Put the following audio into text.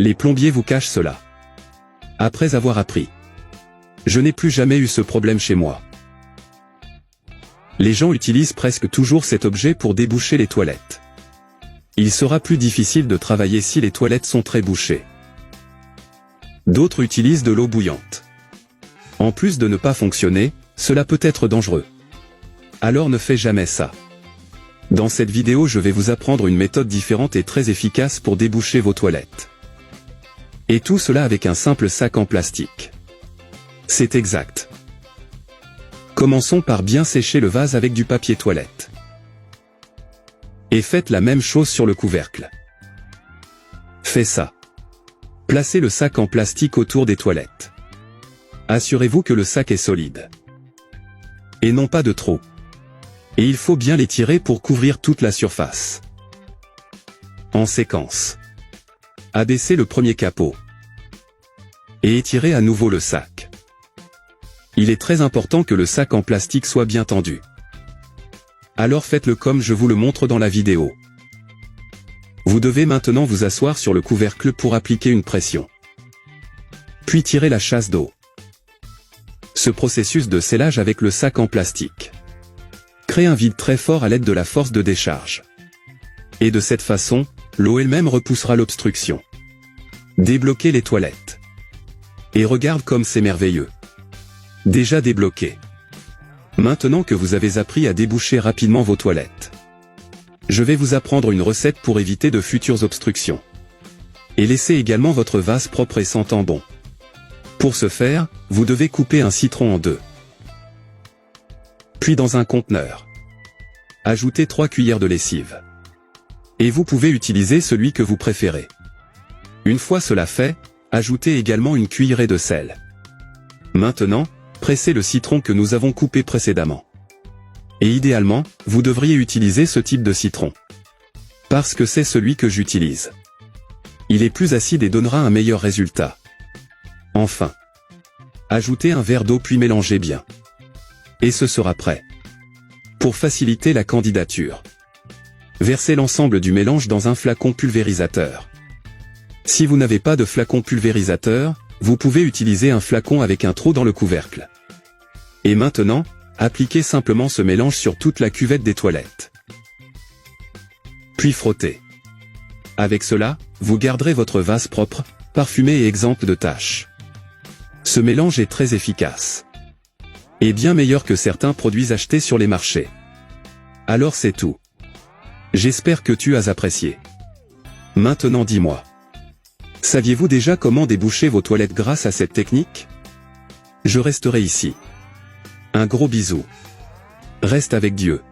Les plombiers vous cachent cela. Après avoir appris. Je n'ai plus jamais eu ce problème chez moi. Les gens utilisent presque toujours cet objet pour déboucher les toilettes. Il sera plus difficile de travailler si les toilettes sont très bouchées. D'autres utilisent de l'eau bouillante. En plus de ne pas fonctionner, cela peut être dangereux. Alors ne fais jamais ça. Dans cette vidéo, je vais vous apprendre une méthode différente et très efficace pour déboucher vos toilettes. Et tout cela avec un simple sac en plastique. C'est exact. Commençons par bien sécher le vase avec du papier toilette. Et faites la même chose sur le couvercle. Faites ça. Placez le sac en plastique autour des toilettes. Assurez-vous que le sac est solide. Et non pas de trop. Et il faut bien l'étirer pour couvrir toute la surface. En séquence. Abaissez le premier capot. Et étirez à nouveau le sac. Il est très important que le sac en plastique soit bien tendu. Alors faites-le comme je vous le montre dans la vidéo. Vous devez maintenant vous asseoir sur le couvercle pour appliquer une pression. Puis tirer la chasse d'eau. Ce processus de scellage avec le sac en plastique crée un vide très fort à l'aide de la force de décharge. Et de cette façon, l'eau elle-même repoussera l'obstruction. Débloquez les toilettes. Et regarde comme c'est merveilleux. Déjà débloqué. Maintenant que vous avez appris à déboucher rapidement vos toilettes, je vais vous apprendre une recette pour éviter de futures obstructions. Et laisser également votre vase propre et sentant bon. Pour ce faire, vous devez couper un citron en deux. Puis dans un conteneur, ajoutez 3 cuillères de lessive. Et vous pouvez utiliser celui que vous préférez. Une fois cela fait, ajoutez également une cuillerée de sel. Maintenant, pressez le citron que nous avons coupé précédemment. Et idéalement, vous devriez utiliser ce type de citron. Parce que c'est celui que j'utilise. Il est plus acide et donnera un meilleur résultat. Enfin, ajoutez un verre d'eau puis mélangez bien. Et ce sera prêt. Pour faciliter la candidature, versez l'ensemble du mélange dans un flacon pulvérisateur. Si vous n'avez pas de flacon pulvérisateur, vous pouvez utiliser un flacon avec un trou dans le couvercle. Et maintenant, appliquez simplement ce mélange sur toute la cuvette des toilettes. Puis frottez. Avec cela, vous garderez votre vase propre, parfumé et exempt de taches. Ce mélange est très efficace. Et bien meilleur que certains produits achetés sur les marchés. Alors c'est tout. J'espère que tu as apprécié. Maintenant dis-moi. Saviez-vous déjà comment déboucher vos toilettes grâce à cette technique? Je resterai ici. Un gros bisou. Reste avec Dieu.